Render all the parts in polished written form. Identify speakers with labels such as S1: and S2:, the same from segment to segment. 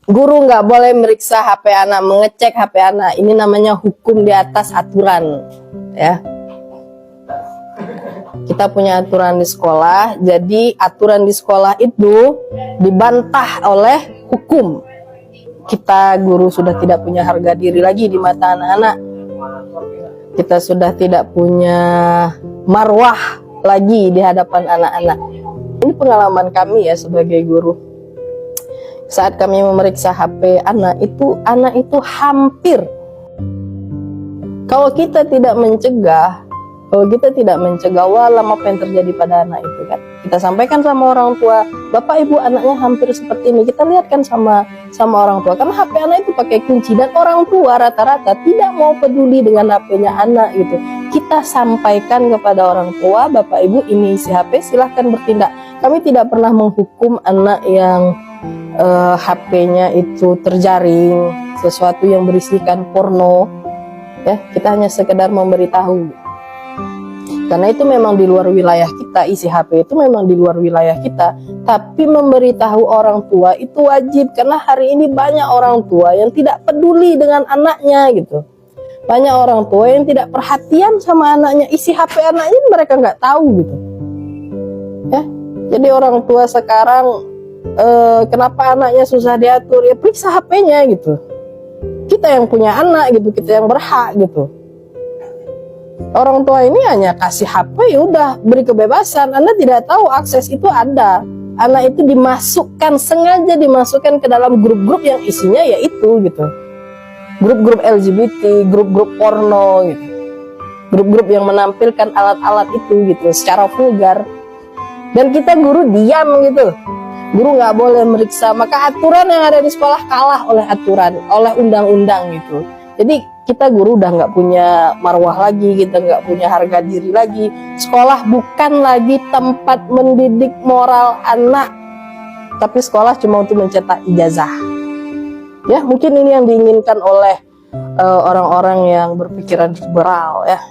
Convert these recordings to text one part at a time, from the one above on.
S1: Guru nggak boleh meriksa HP anak, mengecek HP anak. Ini namanya hukum di atas aturan, ya. Kita punya aturan di sekolah, jadi aturan di sekolah itu dibantah oleh hukum. Kita guru sudah tidak punya harga diri lagi di mata anak-anak. Kita sudah tidak punya marwah lagi di hadapan anak-anak. Ini pengalaman kami ya sebagai guru. Saat kami memeriksa HP anak itu hampir, kalau kita tidak mencegah, walau apa yang terjadi pada anak itu kan, kita sampaikan sama orang tua, bapak ibu anaknya hampir seperti ini, kita lihat kan sama orang tua, karena HP anak itu pakai kunci dan orang tua rata-rata tidak mau peduli dengan HP-nya anak gitu. Kita sampaikan kepada orang tua, bapak ibu ini isi HP, silahkan bertindak. Kami tidak pernah menghukum anak yang HP-nya itu terjaring sesuatu yang berisikan porno, ya. Kita hanya sekedar memberitahu, karena itu memang di luar wilayah kita, isi HP itu memang di luar wilayah kita. Tapi memberitahu orang tua itu wajib, karena hari ini banyak orang tua yang tidak peduli dengan anaknya gitu. Banyak orang tua yang tidak perhatian sama anaknya, isi HP anaknya mereka nggak tahu gitu, ya. Jadi orang tua sekarang kenapa anaknya susah diatur, ya periksa HP-nya gitu. Kita yang punya anak gitu, kita yang berhak gitu. Orang tua ini hanya kasih HP, ya udah beri kebebasan. Anda tidak tahu akses itu ada. Anak itu sengaja dimasukkan ke dalam grup-grup yang isinya yaitu gitu. Grup-grup LGBT, grup-grup porno gitu. Grup-grup yang menampilkan alat-alat itu gitu secara vulgar. Dan kita guru diam gitu. Guru nggak boleh meriksa, maka aturan yang ada di sekolah kalah oleh undang-undang gitu. Jadi kita guru udah nggak punya marwah lagi, kita nggak punya harga diri lagi. Sekolah bukan lagi tempat mendidik moral anak, tapi sekolah cuma untuk mencetak ijazah. Ya, mungkin ini yang diinginkan oleh orang-orang yang berpikiran liberal, ya.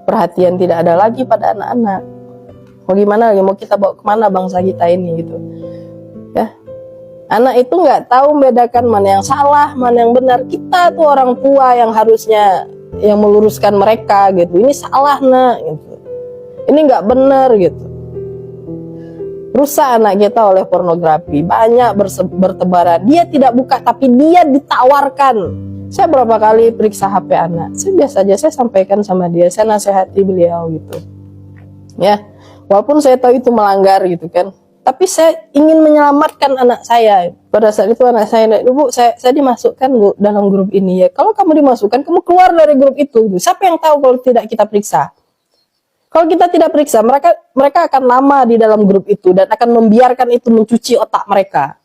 S1: Perhatian tidak ada lagi pada anak-anak. Mau gimana lagi? Mau kita bawa kemana bangsa kita ini gitu? Ya, anak itu nggak tahu membedakan mana yang salah, mana yang benar. Kita tuh orang tua yang harusnya yang meluruskan mereka gitu. Ini salah nak, gitu. Ini nggak benar gitu. Rusak anak kita oleh pornografi, banyak bertebaran. Dia tidak buka, tapi dia ditawarkan. Saya berapa kali periksa HP anak. Saya biasa aja, saya sampaikan sama dia, saya nasihati beliau gitu. Ya, walaupun saya tahu itu melanggar gitu kan. Tapi saya ingin menyelamatkan anak saya. Pada saat itu anak saya, Bu, saya dimasukkan Bu dalam grup ini ya. Kalau kamu dimasukkan, kamu keluar dari grup itu. Siapa yang tahu kalau tidak kita periksa? Kalau kita tidak periksa, mereka akan lama di dalam grup itu dan akan membiarkan itu mencuci otak mereka.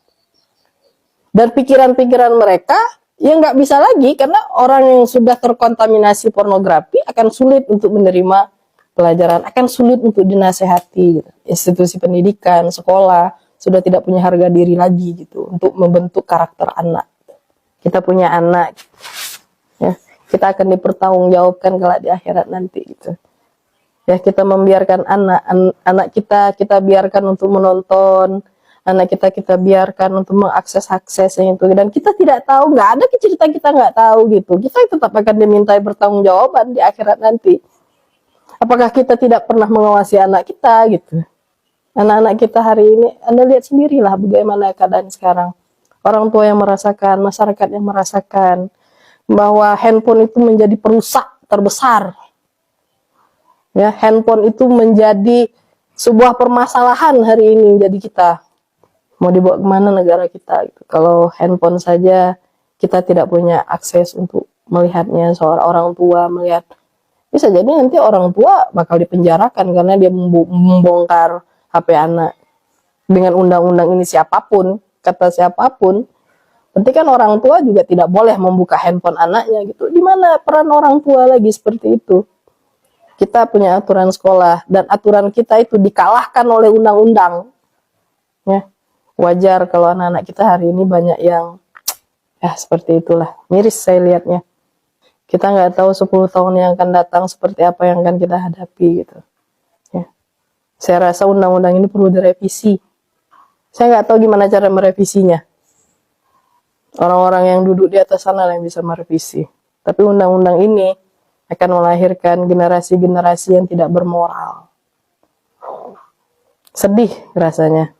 S1: Dan pikiran-pikiran mereka ya nggak bisa lagi, karena orang yang sudah terkontaminasi pornografi akan sulit untuk menerima pelajaran, akan sulit untuk dinasehati gitu. Institusi pendidikan, sekolah sudah tidak punya harga diri lagi gitu untuk membentuk karakter anak. Kita punya anak ya, kita akan dipertanggungjawabkan kelak di akhirat nanti gitu. Ya, kita membiarkan anak kita biarkan untuk menonton, anak kita biarkan untuk mengakses yang itu, dan kita tidak tahu, nggak ada cerita kita nggak tahu gitu. Kita tetap akan dimintai pertanggungjawaban di akhirat nanti. Apakah kita tidak pernah mengawasi anak kita gitu? Anak-anak kita hari ini, Anda lihat sendirilah bagaimana keadaan sekarang. Orang tua yang merasakan, masyarakat yang merasakan bahwa handphone itu menjadi perusak terbesar. Ya, handphone itu menjadi sebuah permasalahan hari ini. Jadi kita mau dibawa kemana negara kita gitu. Kalau handphone saja kita tidak punya akses untuk melihatnya, seorang orang tua melihat. Bisa jadi nanti orang tua bakal dipenjarakan karena dia membongkar HP anak. Dengan undang-undang ini siapapun, kata siapapun, berarti kan orang tua juga tidak boleh membuka handphone anaknya gitu. Di mana peran orang tua lagi seperti itu? Kita punya aturan sekolah dan aturan kita itu dikalahkan oleh undang-undang. Ya, wajar kalau anak-anak kita hari ini banyak yang ya seperti itulah. Miris saya lihatnya. Kita nggak tahu 10 tahun yang akan datang seperti apa yang akan kita hadapi gitu. Ya. Saya rasa undang-undang ini perlu direvisi. Saya nggak tahu gimana cara merevisinya. Orang-orang yang duduk di atas sana yang bisa merevisi. Tapi undang-undang ini akan melahirkan generasi-generasi yang tidak bermoral. Sedih rasanya.